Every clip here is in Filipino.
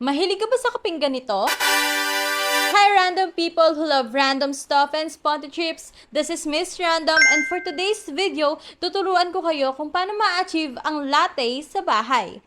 Mahilig ka ba sa kapeng ganito? Hi random people who love random stuff and sponty trips. This is Miss Random and for today's video, tuturuan ko kayo kung paano ma-achieve ang latte sa bahay.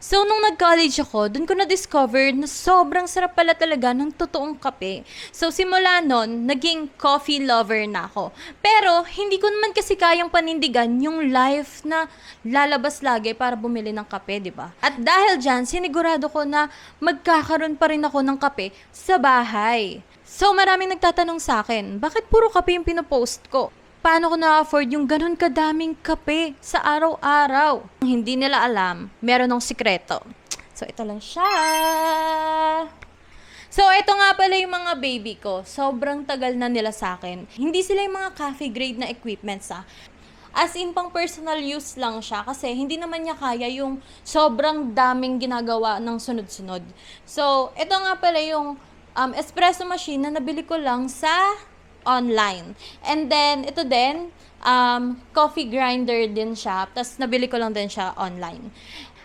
So, nung nag-college ako, dun ko na-discover na sobrang sarap pala talaga ng totoong kape. So, simula nun, naging coffee lover na ako. Pero, hindi ko naman kasi kayang panindigan yung life na lalabas lagi para bumili ng kape, di ba? At dahil dyan, sinigurado ko na magkakaroon pa rin ako ng kape sa bahay. So, maraming nagtatanong sa akin, bakit puro kape yung pinopost ko? Paano ko na-afford yung ganun kadaming kape sa araw-araw? Hindi nila alam, meron ng sikreto. So, ito lang siya. So, ito nga pala yung mga baby ko. Sobrang tagal na nila sa akin. Hindi sila yung mga cafe grade na equipments As in, pang personal use lang siya kasi hindi naman niya kaya yung sobrang daming ginagawa ng sunod-sunod. So, ito nga pala yung espresso machine na nabili ko lang sa online. And then, ito din, coffee grinder din siya. Tapos, nabili ko lang din siya online.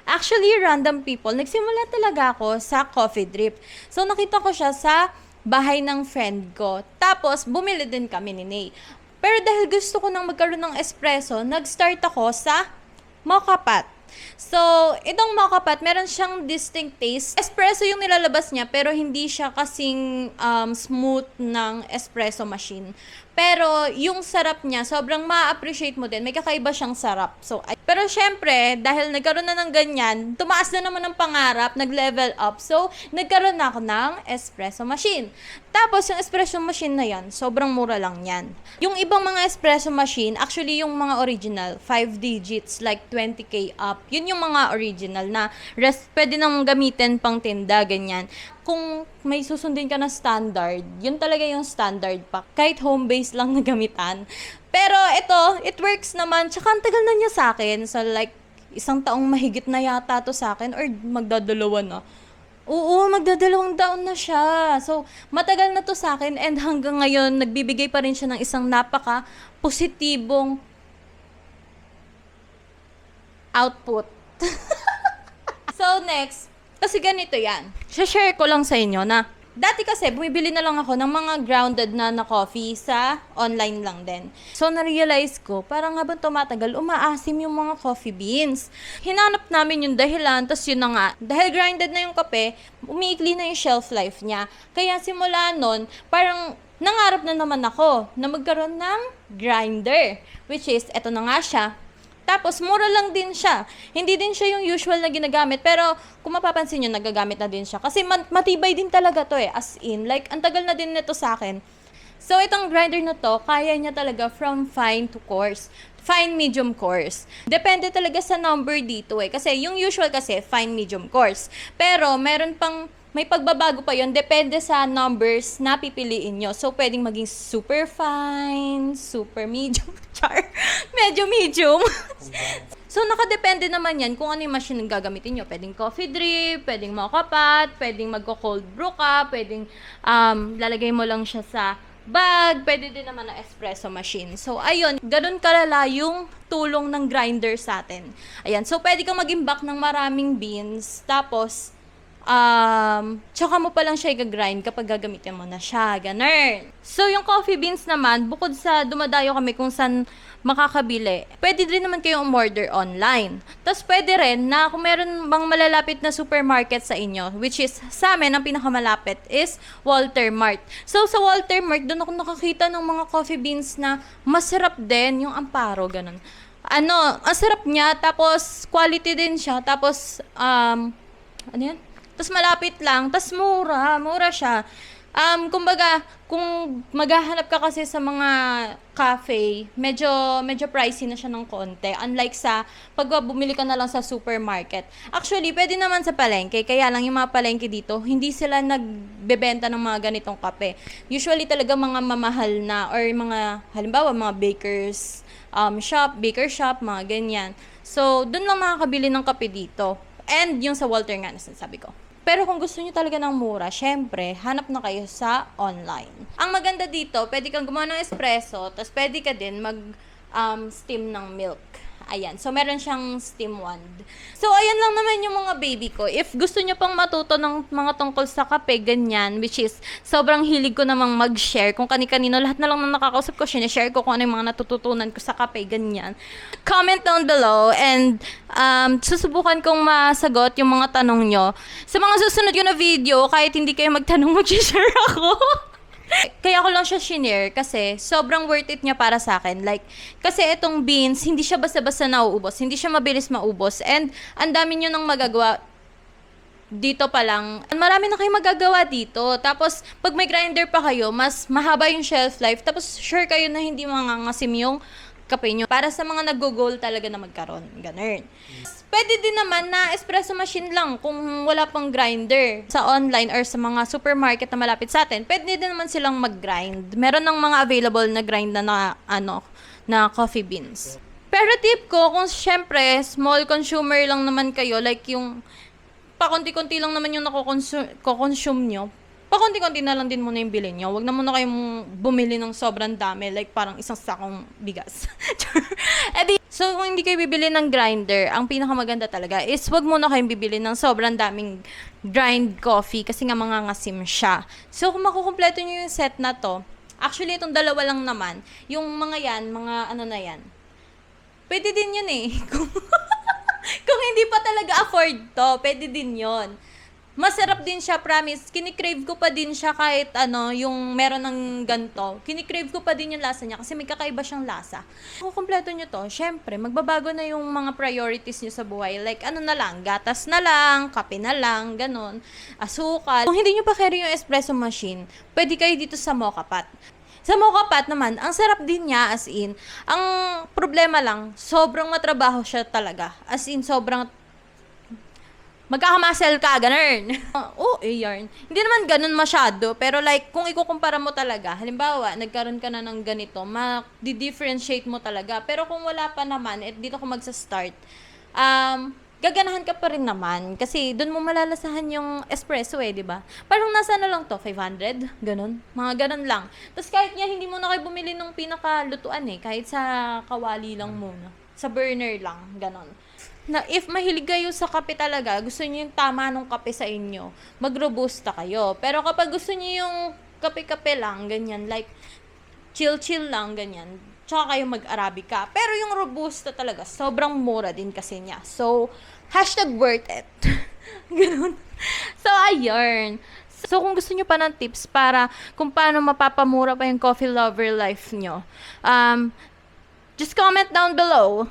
Actually, random people, nagsimula talaga ako sa coffee drip. So, nakita ko siya sa bahay ng friend ko. Tapos, bumili din kami ni Nay. Pero dahil gusto ko nang magkaroon ng espresso, nag-start ako sa mocha pot. So, itong mocha pot, meron siyang distinct taste. Espresso yung nilalabas niya, pero hindi siya kasing smooth ng espresso machine. Pero, yung sarap niya, sobrang ma-appreciate mo din. May kakaiba siyang sarap. So, pero syempre, dahil nagkaroon na ng ganyan, tumaas na naman ang pangarap, nag-level up. So, nagkaroon na ako ng espresso machine. Tapos, yung espresso machine na yan, sobrang mura lang yan. Yung ibang mga espresso machine, actually yung mga original, 5 digits, like 20k up. Yun yung mga original na pwede nang gamitin pang tinda, ganyan. Kung may susundin ka na standard, yun talaga yung standard pa. Kahit home-based lang na gamitan. Pero ito, it works naman. Tsaka ang tagal na niya sa akin. So like, 1 taong mahigit na yata to sa akin or magdadalawa na. Oo, magdadalawang taon na siya. So, matagal na to sa akin and hanggang ngayon, nagbibigay pa rin siya ng isang napaka-positibong output. So, next, kasi ganito yan. Share ko lang sa inyo na dati kasi bumibili na lang ako ng mga grounded na coffee sa online lang din. So na-realize ko, parang habang tumatagal, umaasim yung mga coffee beans. Hinanap namin yung dahilan, tas yun na nga. Dahil grinded na yung kape, umiikli na yung shelf life niya. Kaya simula nun, parang nangarap na naman ako na magkaroon ng grinder. Which is, eto na nga siya. Tapos, mura lang din siya. Hindi din siya yung usual na ginagamit. Pero, kung mapapansin nyo, nagagamit na din siya. Kasi matibay din talaga to As in, like, ang tagal na din nito sa akin. So, itong grinder na to, kaya niya talaga from fine to coarse. Fine, medium, coarse. Depende talaga sa number dito Kasi, yung usual kasi, fine, medium, coarse. Pero, meron pang may pagbabago pa yon depende sa numbers na pipiliin nyo. So, pwedeng maging super fine, super medium, medyo medium. So, nakadepende naman yan kung ano yung machine ang gagamitin nyo. Pwedeng coffee drip, pwedeng mocha pot, pwedeng magko-cold brew ka, pwedeng lalagay mo lang siya sa bag, pwede din naman na espresso machine. So, ayun, ganun kalala yung tulong ng grinder sa atin. Ayan, so pwede kang mag-imbak ng maraming beans, tapos tsaka mo pa lang siya i-grind kapag gagamitin mo na siya, ganun. So, yung coffee beans naman, bukod sa dumadayo kami kung saan makakabili, pwede rin naman kayong umorder online. Tapos, pwede rin na kung meron bang malalapit na supermarket sa inyo, which is, sa amin, ang pinakamalapit is Walter Mart. So, sa Walter Mart, doon ako nakakita ng mga coffee beans na masarap din, yung Amparo, ganun. Ang sarap niya, tapos quality din siya, tapos, ano yan? Tapos malapit lang, tapos mura siya. Kumbaga, kung maghahanap ka kasi sa mga cafe, medyo pricey na siya ng konti. Unlike sa pag bumili ka na lang sa supermarket. Actually, pwede naman sa palengke, kaya lang yung mga palengke dito, hindi sila nagbebenta ng mga ganitong kape. Usually talaga mga mamahal na or mga halimbawa mga bakers baker shop, mga ganyan. So, doon lang makakabili ng kape dito. And yung sa Walter nga, nasasabi ko. Pero kung gusto nyo talaga ng mura, syempre, hanap na kayo sa online. Ang maganda dito, pwede kang gumawa ng espresso, tapos pwede ka din steam ng milk. Ayan. So, meron siyang steam wand. So, ayan lang naman yung mga baby ko. If gusto nyo pang matuto ng mga tungkol sa kape, ganyan, which is, sobrang hilig ko namang mag-share. Kung kani-kanino, lahat na lang na nakakausap ko, share ko kung ano yung mga natututunan ko sa kape, ganyan. Comment down below and susubukan kong masagot yung mga tanong nyo. Sa mga susunod ko na video, kahit hindi kayo magtanong, mag-share ako. Kaya ko lang siya shinare kasi sobrang worth it niya para sa akin. Like, kasi itong beans, hindi siya basta-basta nauubos. Hindi siya mabilis maubos. And, ang dami nyo nang magagawa dito pa lang. Marami na kayo magagawa dito. Tapos, pag may grinder pa kayo, mas mahaba yung shelf life. Tapos, sure kayo na hindi mangangasim yung kape nyo. Para sa mga nag-goal talaga na magkaroon. Ganun. Pwede din naman na espresso machine lang kung wala pang grinder sa online or sa mga supermarket na malapit sa atin. Pwede din naman silang mag-grind. Meron ng mga available na grind na coffee beans. Pero tip ko, kung syempre small consumer lang naman kayo, like yung pakunti-kunti lang naman yung nakoconsume nyo, pakunti-kunti na lang din muna yung bilhin nyo. Huwag na muna kayong bumili ng sobrang dami, like parang isang sakong bigas. So, kung hindi kayo bibili ng grinder, ang pinakamaganda talaga is wag muna kayong bibili ng sobrang daming grind coffee kasi nga mangangasim siya. So, kung makukumpleto nyo yung set na to, actually, itong dalawa lang naman, yung mga yan, mga ano na yan, pwede din yun eh. Kung hindi pa talaga afford to, pwede din yon. Masarap din siya, promise. Kinikrave ko pa din siya kahit yung meron ng ganto. Kinikrave ko pa din yung lasa niya kasi may kakaiba siyang lasa. Kung kumpleto nyo to, syempre, magbabago na yung mga priorities nyo sa buhay. Like, na lang, gatas na lang, kape na lang, ganon, asukal. Kung hindi nyo pa carry yung espresso machine, pwede kayo dito sa Moka Pot. Sa Moka Pot naman, ang sarap din niya, as in. Ang problema lang, sobrang matrabaho siya talaga. As in, sobrang magkakamuscle ka, ganun. Yarn. Hindi naman ganun masyado, pero like, kung ikukumpara mo talaga, halimbawa, nagkaroon ka na ng ganito, di-differentiate mo talaga. Pero kung wala pa naman, dito ko magsa-start, gaganahan ka pa rin naman. Kasi doon mo malalasahan yung espresso di ba? Parang nasa lang to, 500, ganun. Mga ganun lang. Tapos kahit nga hindi mo na kayo bumili ng pinakalutuan kahit sa kawali lang muna. Sa burner lang, ganun. Na if mahilig kayo sa kape talaga, gusto niyo yung tama ng kape sa inyo, mag-robusta kayo. Pero kapag gusto niyo yung kape-kape lang, ganyan, like, chill-chill lang, ganyan, tsaka kayo mag-Arabica. Pero yung robusta talaga, sobrang mura din kasi niya. So, #worth it. Ganun. So, ayun. So, kung gusto nyo pa ng tips para kung paano mapapamura pa yung coffee lover life nyo, just comment down below.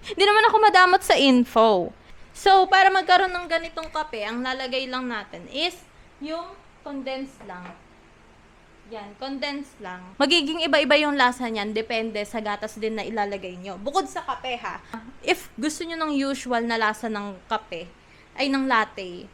Hindi naman ako madamot sa info. So, para magkaroon ng ganitong kape, ang lalagay lang natin is yung condensed lang. Yan, condensed lang. Magiging iba-iba yung lasa niyan, depende sa gatas din na ilalagay nyo. Bukod sa kape ha. If gusto nyo ng usual na lasa ng kape, ay ng latte,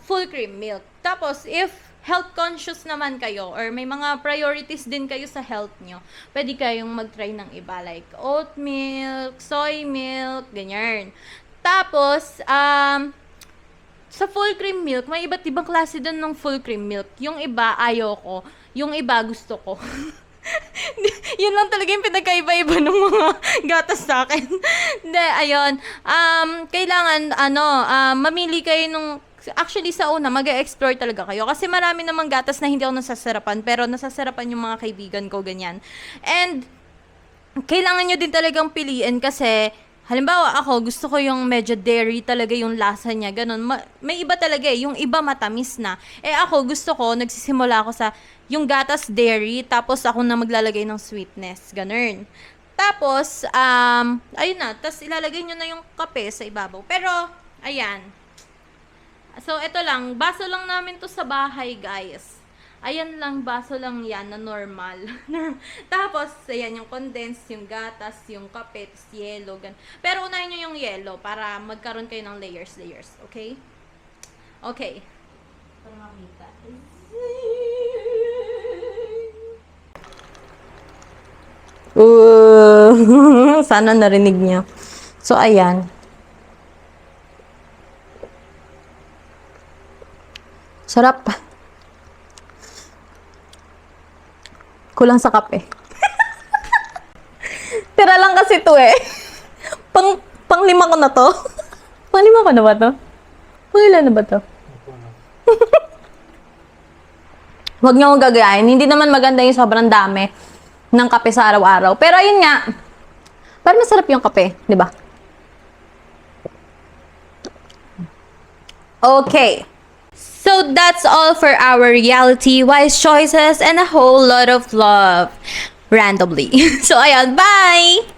full cream milk. Tapos, if health conscious naman kayo or may mga priorities din kayo sa health nyo, pwede kayong mag-try ng iba like oat milk, soy milk, ganyan. Tapos, sa full cream milk, may iba't ibang klase doon ng full cream milk. Yung iba, ayoko. Yung iba, gusto ko. Yun lang talaga yung pinagkaiba-iba ng mga gatas sa akin. Hindi, ayun. Kailangan, mamili kayo nung. Actually, sa una, mag-explore talaga kayo. Kasi marami namang gatas na hindi ako nasasarapan, pero nasasarapan yung mga kaibigan ko, ganyan. And, kailangan nyo din talagang piliin kasi, halimbawa ako, gusto ko yung medyo dairy talaga yung lasa niya, ganun. May iba talaga yung iba matamis na. Ako, gusto ko, nagsisimula ako sa yung gatas dairy, tapos ako na maglalagay ng sweetness, ganun. Tapos, ayun na, tapos ilalagay nyo na yung kape sa ibabaw. Pero, ayan. So, ito lang. Baso lang namin to sa bahay, guys. Ayan lang, baso lang yan na normal. Tapos, ayan, yung condensed, yung gatas, yung kape, tapos yellow, gan. Pero unahin nyo yung yellow para magkaroon kayo ng layers. Okay? Okay. Para makita. Sana narinig nyo. So, ayan. Sarap. Kulang sa kape. Tira lang kasi to eh. Pang-lima ko na to. Pang-lima ko na ba to? Pang-ilan na ba to? Huwag niyo akong gagayahin. Hindi naman maganda yung sobrang dami ng kape sa araw-araw. Pero yun nga, parang masarap yung kape, di ba? Okay. So that's all for our reality, wise choices, and a whole lot of love. Randomly. So, ayan, bye!